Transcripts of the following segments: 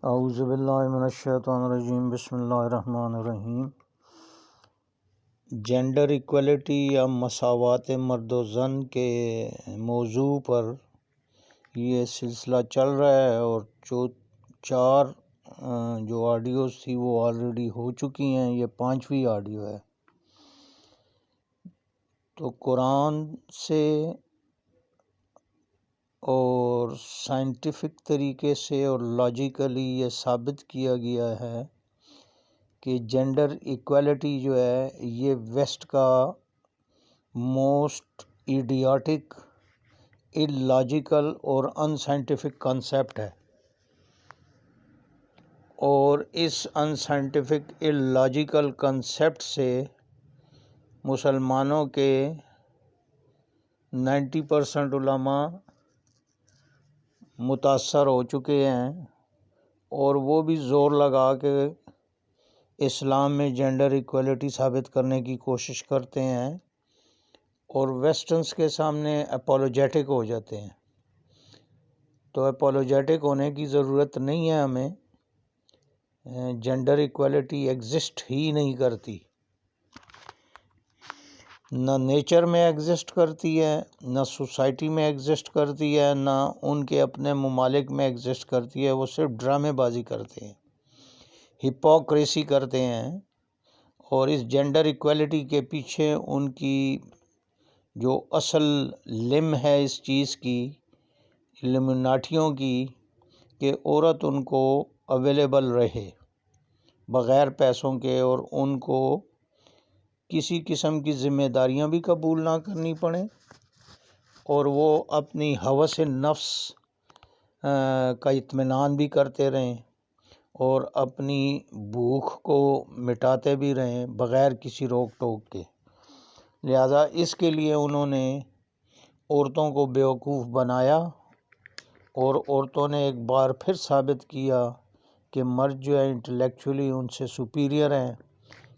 اعوذ باللہ من الشیطان الرجیم، بسم اللہ الرحمن الرحیم۔ جینڈر ایکویلٹی یا مساوات مرد و زن کے موضوع پر یہ سلسلہ چل رہا ہے، اور چار جو آڈیوز تھی وہ آلریڈی ہو چکی ہیں، یہ 5ویں آڈیو ہے۔ تو قرآن سے اور سائنٹیفک طریقے سے اور لاجیکلی یہ ثابت کیا گیا ہے کہ جینڈر ایکویلٹی جو ہے یہ ویسٹ کا موسٹ ایڈیاٹک، اللاجیکل اور ان سائنٹیفک کنسیپٹ ہے، اور اس ان سائنٹیفک اللاجیکل کنسیپٹ سے مسلمانوں کے 90% علماء متاثر ہو چکے ہیں، اور وہ بھی زور لگا کے اسلام میں جینڈر ایکویلٹی ثابت کرنے کی کوشش کرتے ہیں، اور ویسٹرنز کے سامنے اپولوجیٹک ہو جاتے ہیں۔ تو اپولوجیٹک ہونے کی ضرورت نہیں ہے ہمیں، جینڈر ایکویلٹی ایگزسٹ ہی نہیں کرتی، نہ نیچر میں ایگزسٹ کرتی ہے، نہ سوسائٹی میں ایگزسٹ کرتی ہے، نہ ان کے اپنے ممالک میں ایگزسٹ کرتی ہے۔ وہ صرف ڈرامے بازی کرتے ہیں، ہپوکریسی کرتے ہیں، اور اس جینڈر ایکویلٹی کے پیچھے ان کی جو اصل لم ہے اس چیز کی، الومناٹیوں کی، کہ عورت ان کو اویلیبل رہے بغیر پیسوں کے، اور ان کو کسی قسم کی ذمہ داریاں بھی قبول نہ کرنی پڑیں، اور وہ اپنی ہوس نفس کا اطمینان بھی کرتے رہیں، اور اپنی بھوک کو مٹاتے بھی رہیں بغیر کسی روک ٹوک کے۔ لہذا اس کے لیے انہوں نے عورتوں کو بیوقوف بنایا، اور عورتوں نے ایک بار پھر ثابت کیا کہ مرد جو ہے انٹلیکچولی ان سے سپیریئر ہیں،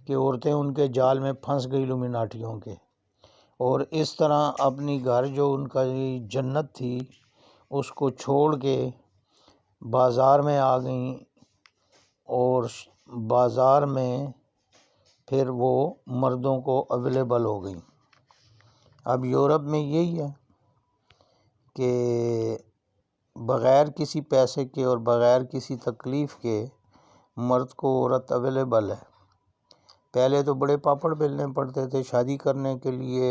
کہ عورتیں ان کے جال میں پھنس گئی الومناٹیوں کے، اور اس طرح اپنی گھر جو ان کا جنت تھی اس کو چھوڑ کے بازار میں آ گئیں، اور بازار میں پھر وہ مردوں کو اویلیبل ہو گئیں۔ اب یورپ میں یہی ہے کہ بغیر کسی پیسے کے اور بغیر کسی تکلیف کے مرد کو عورت اویلیبل ہے۔ پہلے تو بڑے پاپڑ بیلنے پڑتے تھے شادی کرنے کے لیے،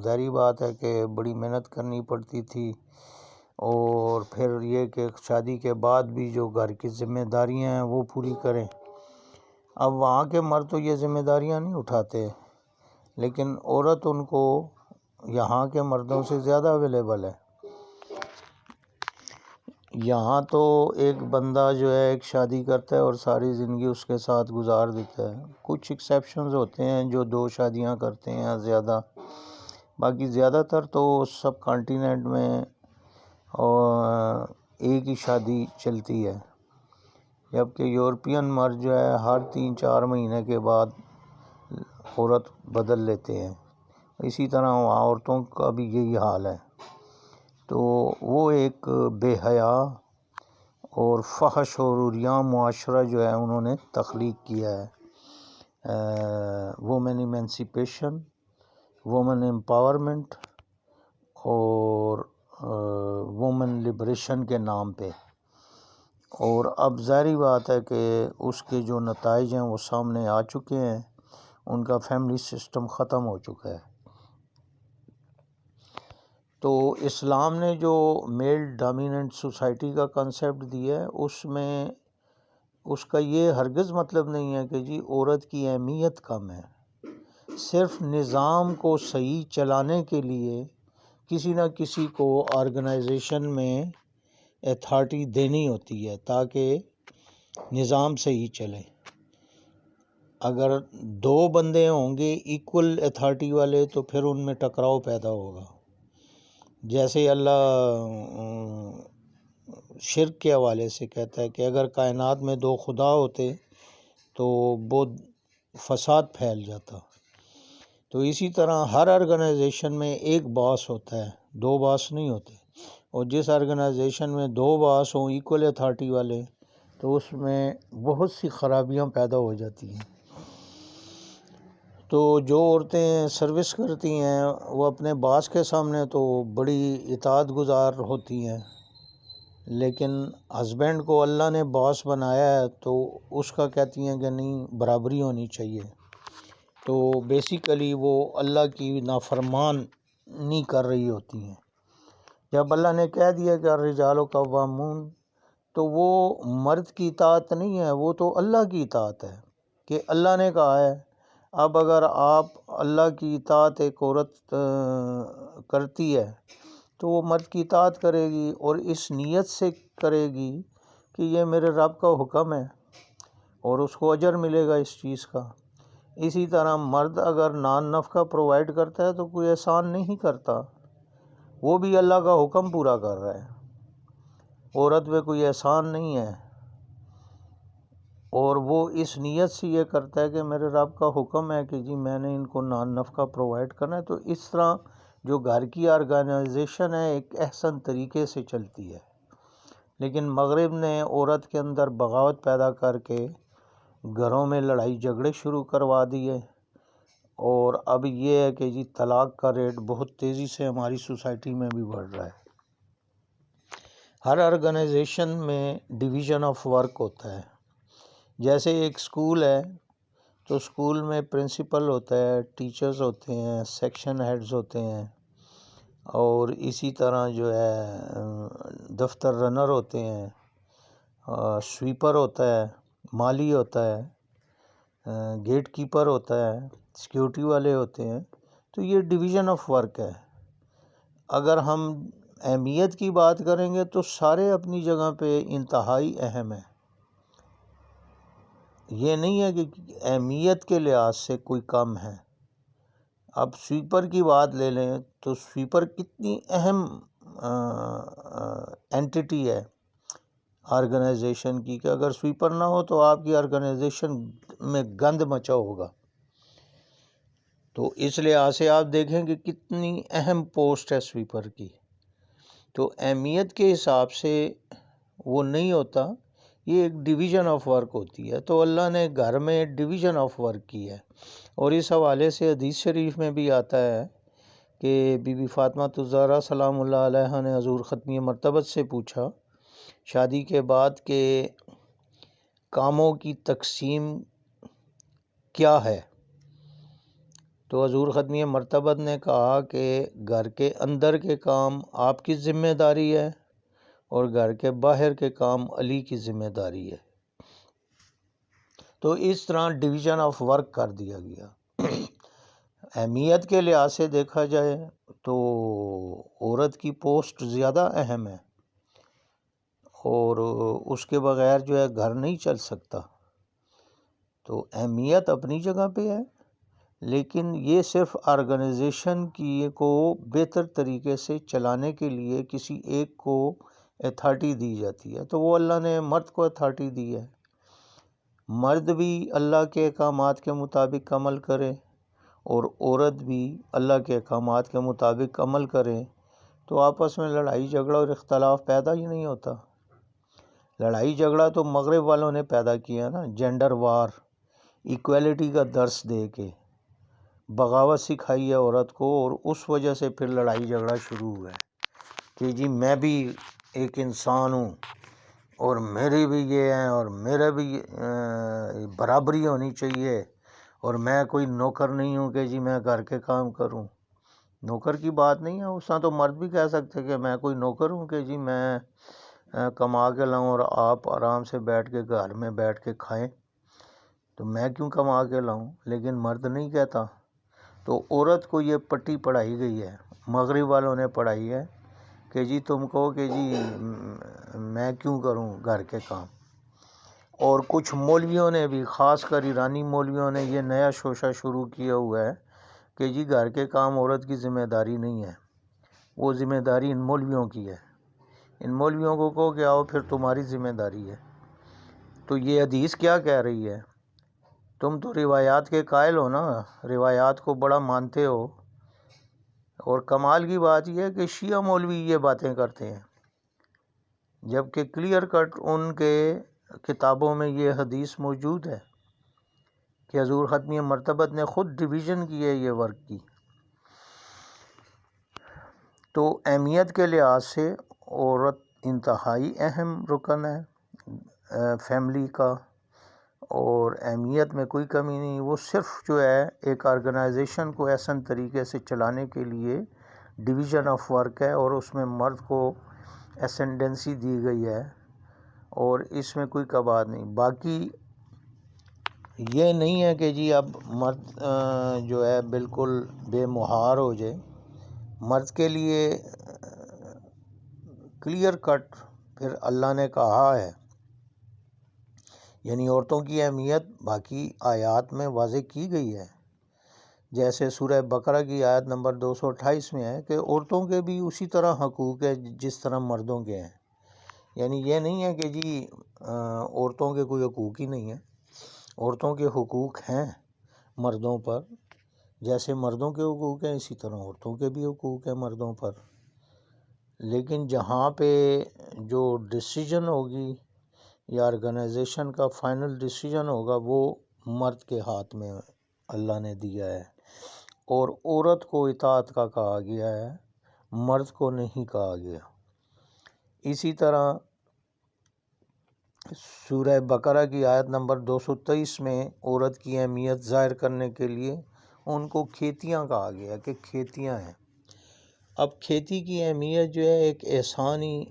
ظاہری بات ہے کہ بڑی محنت کرنی پڑتی تھی، اور پھر یہ کہ شادی کے بعد بھی جو گھر کی ذمہ داریاں ہیں وہ پوری کریں۔ اب وہاں کے مرد تو یہ ذمہ داریاں نہیں اٹھاتے، لیکن عورت ان کو یہاں کے مردوں سے زیادہ اویلیبل ہے۔ یہاں تو ایک بندہ جو ہے ایک شادی کرتا ہے اور ساری زندگی اس کے ساتھ گزار دیتا ہے۔ کچھ ایکسیپشنز ہوتے ہیں جو 2 شادیاں کرتے ہیں زیادہ، باقی زیادہ تر تو سب کانٹیننٹ میں ایک ہی شادی چلتی ہے، جبکہ یورپین مرد جو ہے ہر 3-4 مہینے کے بعد عورت بدل لیتے ہیں۔ اسی طرح وہاں عورتوں کا بھی یہی حال ہے۔ تو وہ ایک بے حیا اور فحش اور عریاں معاشرہ جو ہے انہوں نے تخلیق کیا ہے، وومن ایمنسیپیشن، وومن امپاورمنٹ اور وومن لبریشن کے نام پہ۔ اور اب ظاہری بات ہے کہ اس کے جو نتائج ہیں وہ سامنے آ چکے ہیں، ان کا فیملی سسٹم ختم ہو چکا ہے۔ تو اسلام نے جو میل ڈومیننٹ سوسائٹی کا کنسیپٹ دیا ہے، اس میں اس کا یہ ہرگز مطلب نہیں ہے کہ جی عورت کی اہمیت کم ہے۔ صرف نظام کو صحیح چلانے کے لیے کسی نہ کسی کو آرگنائزیشن میں اتھارٹی دینی ہوتی ہے تاکہ نظام صحیح چلے۔ اگر 2 بندے ہوں گے ایکول اتھارٹی والے تو پھر ان میں ٹکراؤ پیدا ہوگا۔ جیسے اللہ شرک کے حوالے سے کہتا ہے کہ اگر کائنات میں 2 خدا ہوتے تو بہت فساد پھیل جاتا۔ تو اسی طرح ہر آرگنائزیشن میں ایک باس ہوتا ہے، 2 باس نہیں ہوتے، اور جس آرگنائزیشن میں 2 باس ہوں ایکول اتھارٹی والے تو اس میں بہت سی خرابیاں پیدا ہو جاتی ہیں۔ تو جو عورتیں سروس کرتی ہیں وہ اپنے باس کے سامنے تو بڑی اطاعت گزار ہوتی ہیں، لیکن ہسبینڈ کو اللہ نے باس بنایا ہے تو اس کا کہتی ہیں کہ نہیں، برابری ہونی چاہیے۔ تو بیسیکلی وہ اللہ کی نافرمان نہیں کر رہی ہوتی ہیں۔ جب اللہ نے کہہ دیا کہ الرجال قوامون، تو وہ مرد کی اطاعت نہیں ہے، وہ تو اللہ کی اطاعت ہے کہ اللہ نے کہا ہے۔ اب اگر آپ اللہ کی اطاعت ایک عورت کرتی ہے تو وہ مرد کی اطاعت کرے گی، اور اس نیت سے کرے گی کہ یہ میرے رب کا حکم ہے اور اس کو اجر ملے گا اس چیز کا۔ اسی طرح مرد اگر نان نفقہ پرووائڈ کرتا ہے تو کوئی احسان نہیں کرتا، وہ بھی اللہ کا حکم پورا کر رہا ہے۔ عورت پہ کوئی احسان نہیں ہے، اور وہ اس نیت سے یہ کرتا ہے کہ میرے رب کا حکم ہے کہ جی میں نے ان کو نان نفقہ پرووائڈ کرنا ہے۔ تو اس طرح جو گھر کی آرگنائزیشن ہے ایک احسن طریقے سے چلتی ہے، لیکن مغرب نے عورت کے اندر بغاوت پیدا کر کے گھروں میں لڑائی جھگڑے شروع کروا دیے، اور اب یہ ہے کہ جی طلاق کا ریٹ بہت تیزی سے ہماری سوسائٹی میں بھی بڑھ رہا ہے۔ ہر آرگنائزیشن میں ڈویژن آف ورک ہوتا ہے۔ جیسے ایک اسکول ہے تو اسکول میں پرنسپل ہوتا ہے، ٹیچرز ہوتے ہیں، سیکشن ہیڈز ہوتے ہیں، اور اسی طرح جو ہے دفتر رنر ہوتے ہیں، سویپر ہوتا ہے، مالی ہوتا ہے، گیٹ کیپر ہوتا ہے، سیکیورٹی والے ہوتے ہیں۔ تو یہ ڈویژن آف ورک ہے۔ اگر ہم اہمیت کی بات کریں گے تو سارے اپنی جگہ پہ انتہائی اہم ہیں۔ یہ نہیں ہے کہ اہمیت کے لحاظ سے کوئی کم ہے۔ اب سویپر کی بات لے لیں تو سویپر کتنی اہم اینٹیٹی ہے آرگنائزیشن کی، کہ اگر سویپر نہ ہو تو آپ کی آرگنائزیشن میں گند مچا ہوگا۔ تو اس لحاظ سے آپ دیکھیں کہ کتنی اہم پوسٹ ہے سویپر کی۔ تو اہمیت کے حساب سے وہ نہیں ہوتا، یہ ایک ڈویژن آف ورک ہوتی ہے۔ تو اللہ نے گھر میں ڈویژن آف ورک کی ہے، اور اس حوالے سے حدیث شریف میں بھی آتا ہے کہ بی بی فاطمہ الزہرا سلام اللہ علیہا نے حضور ختمی مرتبت سے پوچھا شادی کے بعد کہ کاموں کی تقسیم کیا ہے؟ تو حضور ختمی مرتبت نے کہا کہ گھر کے اندر کے کام آپ کی ذمہ داری ہے، اور گھر کے باہر کے کام علی کی ذمہ داری ہے۔ تو اس طرح ڈویژن آف ورک کر دیا گیا۔ اہمیت کے لحاظ سے دیکھا جائے تو عورت کی پوسٹ زیادہ اہم ہے، اور اس کے بغیر جو ہے گھر نہیں چل سکتا۔ تو اہمیت اپنی جگہ پہ ہے، لیکن یہ صرف آرگنائزیشن کی کو بہتر طریقے سے چلانے کے لیے کسی ایک کو اتھارٹی دی جاتی ہے، تو وہ اللہ نے مرد کو اتھارٹی دی ہے۔ مرد بھی اللہ کے احکامات کے مطابق عمل کرے اور عورت بھی اللہ کے احکامات کے مطابق عمل کرے، تو آپس میں لڑائی جھگڑا اور اختلاف پیدا ہی نہیں ہوتا۔ لڑائی جھگڑا تو مغرب والوں نے پیدا کیا نا، جینڈر وار، ایکویلٹی کا درس دے کے بغاوت سکھائی ہے عورت کو، اور اس وجہ سے پھر لڑائی جھگڑا شروع ہوا ہے کہ جی میں بھی ایک انسان ہوں اور میری بھی یہ ہیں، اور میرے بھی برابری ہونی چاہیے، اور میں کوئی نوکر نہیں ہوں کہ جی میں گھر کے کام کروں۔ نوکر کی بات نہیں ہے، اس طرح تو مرد بھی کہہ سکتے کہ میں کوئی نوکر ہوں کہ جی میں کما کے لاؤں اور آپ آرام سے بیٹھ کے گھر میں بیٹھ کے کھائیں، تو میں کیوں کما کے لاؤں؟ لیکن مرد نہیں کہتا۔ تو عورت کو یہ پٹی پڑھائی گئی ہے، مغرب والوں نے پڑھائی ہے کہ جی تم کہو کہ جی میں کیوں کروں گھر کے کام۔ اور کچھ مولویوں نے بھی، خاص کر ایرانی مولویوں نے یہ نیا شوشہ شروع کیا ہوا ہے کہ جی گھر کے کام عورت کی ذمہ داری نہیں ہے، وہ ذمہ داری ان مولویوں کی ہے۔ ان مولویوں کو کہو کہ آؤ پھر تمہاری ذمہ داری ہے۔ تو یہ حدیث کیا کہہ رہی ہے؟ تم تو روایات کے قائل ہو نا، روایات کو بڑا مانتے ہو، اور کمال کی بات یہ ہے کہ شیعہ مولوی یہ باتیں کرتے ہیں، جبکہ کلیئر کٹ ان کے کتابوں میں یہ حدیث موجود ہے کہ حضور ختمی مرتبت نے خود ڈویژن کی ہے یہ ورک کی۔ تو اہمیت کے لحاظ سے عورت انتہائی اہم رکن ہے فیملی کا، اور اہمیت میں کوئی کمی نہیں۔ وہ صرف جو ہے ایک آرگنائزیشن کو احسن طریقے سے چلانے کے لیے ڈویژن آف ورک ہے، اور اس میں مرد کو اسینڈنسی دی گئی ہے، اور اس میں کوئی کباڑ نہیں۔ باقی یہ نہیں ہے کہ جی اب مرد جو ہے بالکل بے مہار ہو جائے۔ مرد کے لیے کلیئر کٹ پھر اللہ نے کہا ہے، یعنی عورتوں کی اہمیت باقی آیات میں واضح کی گئی ہے۔ جیسے سورہ بقرہ کی آیت نمبر 228 میں ہے کہ عورتوں کے بھی اسی طرح حقوق ہے جس طرح مردوں کے ہیں۔ یعنی یہ نہیں ہے کہ جی عورتوں کے کوئی حقوق ہی نہیں ہیں، عورتوں کے حقوق ہیں مردوں پر، جیسے مردوں کے حقوق ہیں اسی طرح عورتوں کے بھی حقوق ہیں مردوں پر۔ لیکن جہاں پہ جو ڈیسیجن ہوگی یا آرگنائزیشن کا فائنل ڈیسیجن ہوگا وہ مرد کے ہاتھ میں اللہ نے دیا ہے، اور عورت کو اطاعت کا کہا گیا ہے، مرد کو نہیں کہا گیا۔ اسی طرح سورہ بقرہ کی آیت نمبر 223 میں عورت کی اہمیت ظاہر کرنے کے لیے ان کو کھیتیاں کہا گیا کہ کھیتیاں ہیں۔ اب کھیتی کی اہمیت جو ہے ایک احسان ہی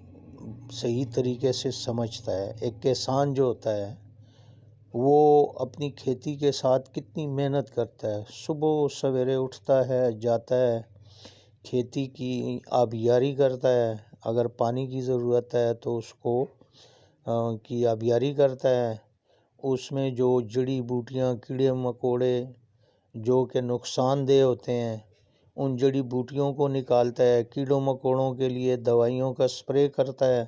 صحیح طریقے سے سمجھتا ہے۔ ایک کسان جو ہوتا ہے وہ اپنی کھیتی کے ساتھ کتنی محنت کرتا ہے، صبح سویرے اٹھتا ہے، جاتا ہے، کھیتی کی آبیاری کرتا ہے، اگر پانی کی ضرورت ہے تو اس کو کی آبیاری کرتا ہے، اس میں جو جڑی بوٹیاں کیڑے مکوڑے جو کہ نقصان دہ ہوتے ہیں ان جڑی بوٹیوں کو نکالتا ہے، کیڑوں مکوڑوں کے لیے دوائیوں کا سپرے کرتا ہے،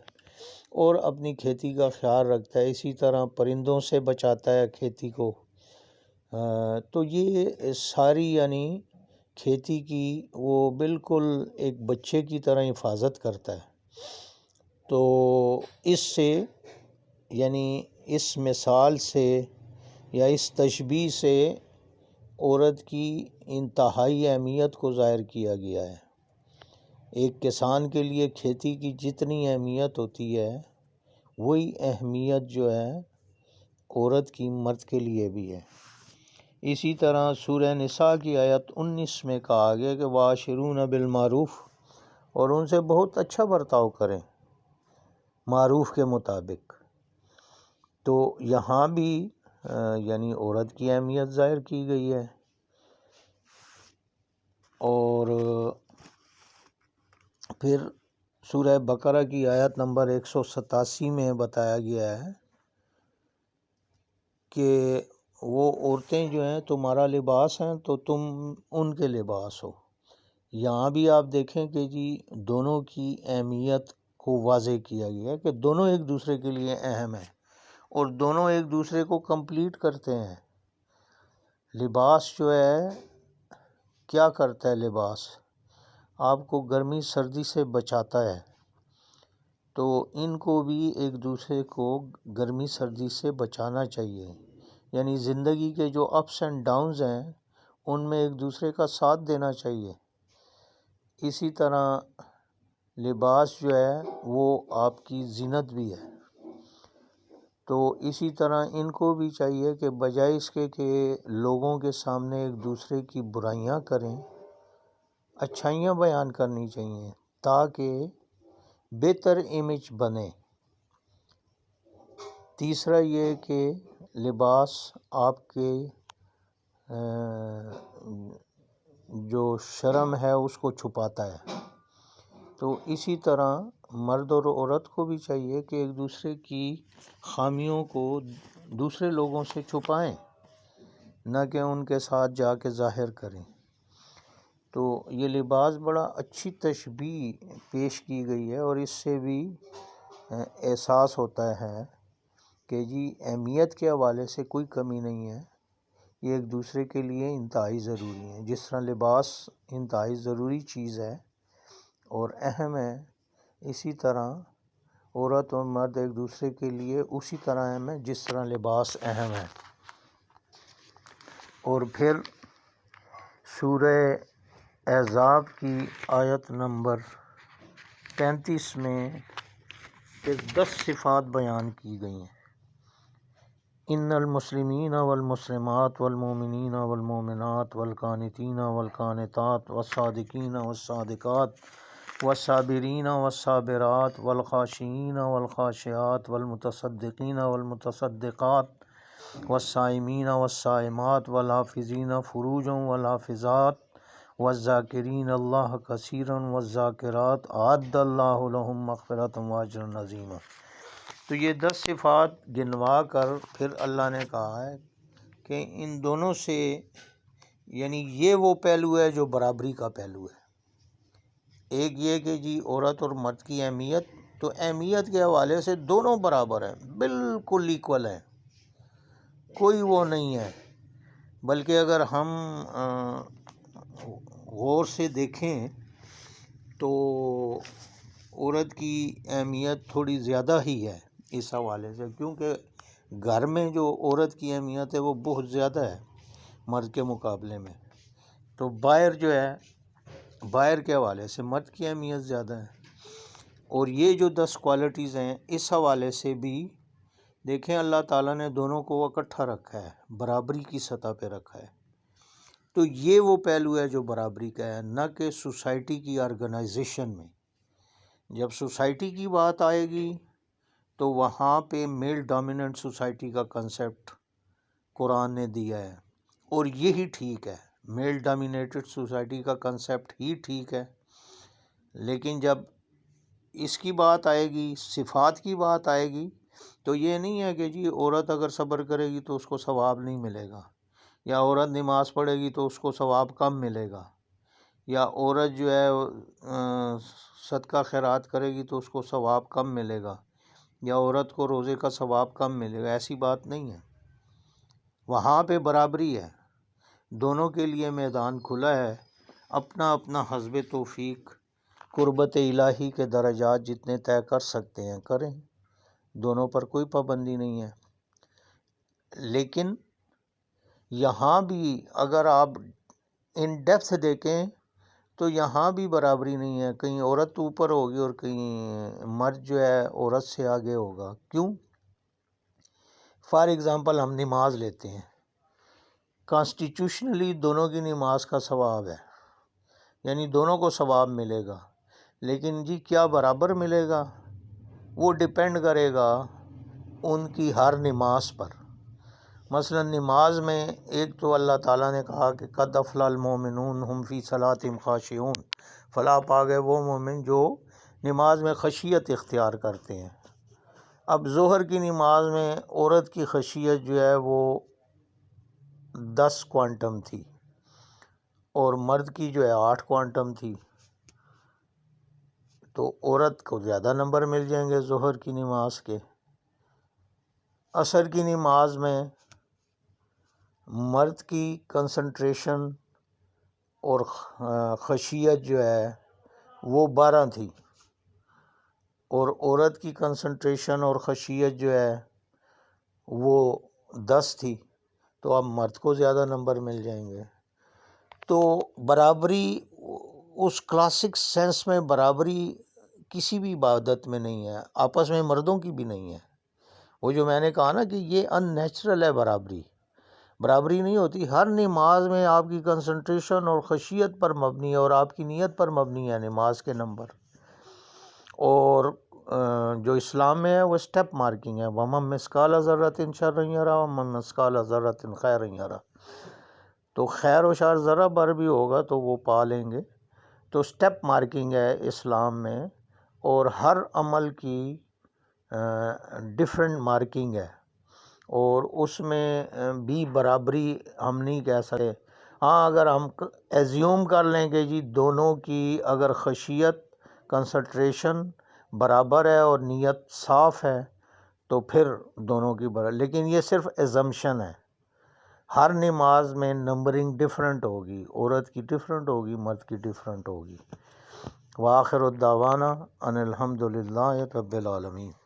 اور اپنی کھیتی کا خیال رکھتا ہے۔ اسی طرح پرندوں سے بچاتا ہے کھیتی کو۔ تو یہ ساری یعنی کھیتی کی وہ بالکل ایک بچے کی طرح حفاظت کرتا ہے۔ تو اس سے یعنی اس مثال سے یا اس تشبیہ سے عورت کی انتہائی اہمیت کو ظاہر کیا گیا ہے۔ ایک کسان کے لیے کھیتی کی جتنی اہمیت ہوتی ہے وہی اہمیت جو ہے عورت کی مرد کے لیے بھی ہے۔ اسی طرح سورہ نساء کی آیت 19 میں کہا گیا کہ وَعَاشِرُونَ بِالْمَعْرُوفِ، اور ان سے بہت اچھا برتاؤ کریں معروف کے مطابق۔ تو یہاں بھی یعنی عورت کی اہمیت ظاہر کی گئی ہے۔ اور پھر سورہ بقرہ کی آیت نمبر 187 میں بتایا گیا ہے کہ وہ عورتیں جو ہیں تمہارا لباس ہیں تو تم ان کے لباس ہو۔ یہاں بھی آپ دیکھیں کہ جی دونوں کی اہمیت کو واضح کیا گیا ہے کہ دونوں ایک دوسرے کے لیے اہم ہیں، اور دونوں ایک دوسرے کو کمپلیٹ کرتے ہیں۔ لباس جو ہے کیا کرتا ہے؟ لباس آپ کو گرمی سردی سے بچاتا ہے، تو ان کو بھی ایک دوسرے کو گرمی سردی سے بچانا چاہیے۔ یعنی زندگی کے جو اپس اینڈ ڈاؤنز ہیں ان میں ایک دوسرے کا ساتھ دینا چاہیے۔ اسی طرح لباس جو ہے وہ آپ کی زینت بھی ہے۔ تو اسی طرح ان کو بھی چاہیے کہ بجائے اس کے کہ لوگوں کے سامنے ایک دوسرے کی برائیاں کریں، اچھائیاں بیان کرنی چاہیے تاکہ بہتر امیج بنے۔ تیسرا یہ کہ لباس آپ کے جو شرم ہے اس کو چھپاتا ہے۔ تو اسی طرح مرد اور عورت کو بھی چاہیے کہ ایک دوسرے کی خامیوں کو دوسرے لوگوں سے چھپائیں، نہ کہ ان کے ساتھ جا کے ظاہر کریں۔ تو یہ لباس بڑا اچھی تشبیہ پیش کی گئی ہے، اور اس سے بھی احساس ہوتا ہے کہ جی اہمیت کے حوالے سے کوئی کمی نہیں ہے، یہ ایک دوسرے کے لیے انتہائی ضروری ہے۔ جس طرح لباس انتہائی ضروری چیز ہے اور اہم ہے، اسی طرح عورت اور مرد ایک دوسرے کے لیے اسی طرح اہم ہے جس طرح لباس اہم ہے۔ اور پھر سورہ احزاب کی آیت نمبر 35 میں 10 صفات بیان کی گئی ہیں۔ ان المسلمین والمسلمات والمؤمنین والمؤمنات والقانتین والقانتات والصادقین والصادقات والصابرین والصابرات والخاشعین والخاشعات والمتصدقین والمتصدقات والصائمین والصائمات والحافظین فروجا والحافظات والذاکرین اللہ کثیرا والذاکرات اعد اللہ لہم مغفرۃ واجرا عظیما۔ تو یہ 10 صفات گنوا کر پھر اللہ نے کہا ہے کہ ان دونوں سے، یعنی یہ وہ پہلو ہے جو برابری کا پہلو ہے۔ ایک یہ کہ جی عورت اور مرد کی اہمیت، تو اہمیت کے حوالے سے دونوں برابر ہیں، بالکل ایکول ہیں، کوئی وہ نہیں ہے۔ بلکہ اگر ہم غور سے دیکھیں تو عورت کی اہمیت تھوڑی زیادہ ہی ہے اس حوالے سے، کیونکہ گھر میں جو عورت کی اہمیت ہے وہ بہت زیادہ ہے مرد کے مقابلے میں۔ تو باہر جو ہے، باہر کے حوالے سے مرد کی اہمیت زیادہ ہے۔ اور یہ جو 10 کوالٹیز ہیں اس حوالے سے بھی دیکھیں اللہ تعالیٰ نے دونوں کو اکٹھا رکھا ہے، برابری کی سطح پہ رکھا ہے۔ تو یہ وہ پہلو ہے جو برابری کا ہے، نہ کہ سوسائٹی کی آرگنائزیشن میں۔ جب سوسائٹی کی بات آئے گی تو وہاں پہ میل ڈومیننٹ سوسائٹی کا کنسیپٹ قرآن نے دیا ہے، اور یہی ٹھیک ہے، میل ڈومینیٹڈ سوسائٹی کا کنسیپٹ ہی ٹھیک ہے۔ لیکن جب اس کی بات آئے گی، صفات کی بات آئے گی، تو یہ نہیں ہے کہ جی عورت اگر صبر کرے گی تو اس کو ثواب نہیں ملے گا، یا عورت نماز پڑھے گی تو اس کو ثواب کم ملے گا، یا عورت جو ہے صدقہ خیرات کرے گی تو اس کو ثواب کم ملے گا، یا عورت کو روزے کا ثواب کم ملے گا۔ ایسی بات نہیں ہے، وہاں پہ برابری ہے، دونوں کے لیے میدان کھلا ہے۔ اپنا اپنا حسب توفیق قربت الہی کے درجات جتنے طے کر سکتے ہیں کریں، دونوں پر کوئی پابندی نہیں ہے۔ لیکن یہاں بھی اگر آپ ان ڈیپتھ دیکھیں تو یہاں بھی برابری نہیں ہے، کہیں عورت اوپر ہوگی اور کہیں مرد جو ہے عورت سے آگے ہوگا۔ کیوں؟ فار ایگزامپل ہم نماز لیتے ہیں، کانسٹیٹیوشنلی دونوں کی نماز کا ثواب ہے، یعنی دونوں کو ثواب ملے گا، لیکن جی کیا برابر ملے گا؟ وہ ڈیپینڈ کرے گا ان کی ہر نماز پر۔ مثلا نماز میں ایک تو اللہ تعالیٰ نے کہا کہ قد افلح المؤمنون هم فی صلاتہم خاشعون، فلاح پا گئے وہ مومن جو نماز میں خشیت اختیار کرتے ہیں۔ اب ظہر کی نماز میں عورت کی خشیت جو ہے وہ 10 کوانٹم تھی اور مرد کی جو ہے 8 کوانٹم تھی، تو عورت کو زیادہ نمبر مل جائیں گے ظہر کی نماز کے۔ عصر کی نماز میں مرد کی کنسنٹریشن اور خشیت جو ہے وہ 12 تھی، اور عورت کی کنسنٹریشن اور خشیت جو ہے وہ 10 تھی، تو اب مرد کو زیادہ نمبر مل جائیں گے۔ تو برابری اس کلاسک سینس میں برابری کسی بھی عبادت میں نہیں ہے، آپس میں مردوں کی بھی نہیں ہے۔ وہ جو میں نے کہا نا کہ یہ ان نیچرل ہے، برابری نہیں ہوتی۔ ہر نماز میں آپ کی کنسنٹریشن اور خشیت پر مبنی ہے اور آپ کی نیت پر مبنی ہے نماز کے نمبر۔ اور جو اسلام میں ہے وہ اسٹیپ مارکنگ ہے، وَمَن مِثْقَالَ ذَرَّةٍ شَرًّا يَرَهُ وَمَن مِثْقَالَ ذَرَّةٍ خَيْرًا يَرَهُ۔ تو خیر و شر ذرہ بر بھی ہوگا تو وہ پا لیں گے۔ تو اسٹیپ مارکنگ ہے اسلام میں، اور ہر عمل کی ڈیفرنٹ مارکنگ ہے، اور اس میں بھی برابری ہم نہیں کہہ سکتے۔ ہاں اگر ہم ایزیوم کر لیں کہ جی دونوں کی اگر خشیت کنسنٹریشن برابر ہے اور نیت صاف ہے تو پھر دونوں کی برابر، لیکن یہ صرف ایزمپشن ہے۔ ہر نماز میں نمبرنگ ڈیفرنٹ ہوگی، عورت کی ڈیفرنٹ ہوگی، مرد کی ڈیفرنٹ ہوگی۔ وآخر الدعوانا ان الحمد للہ رب العالمین۔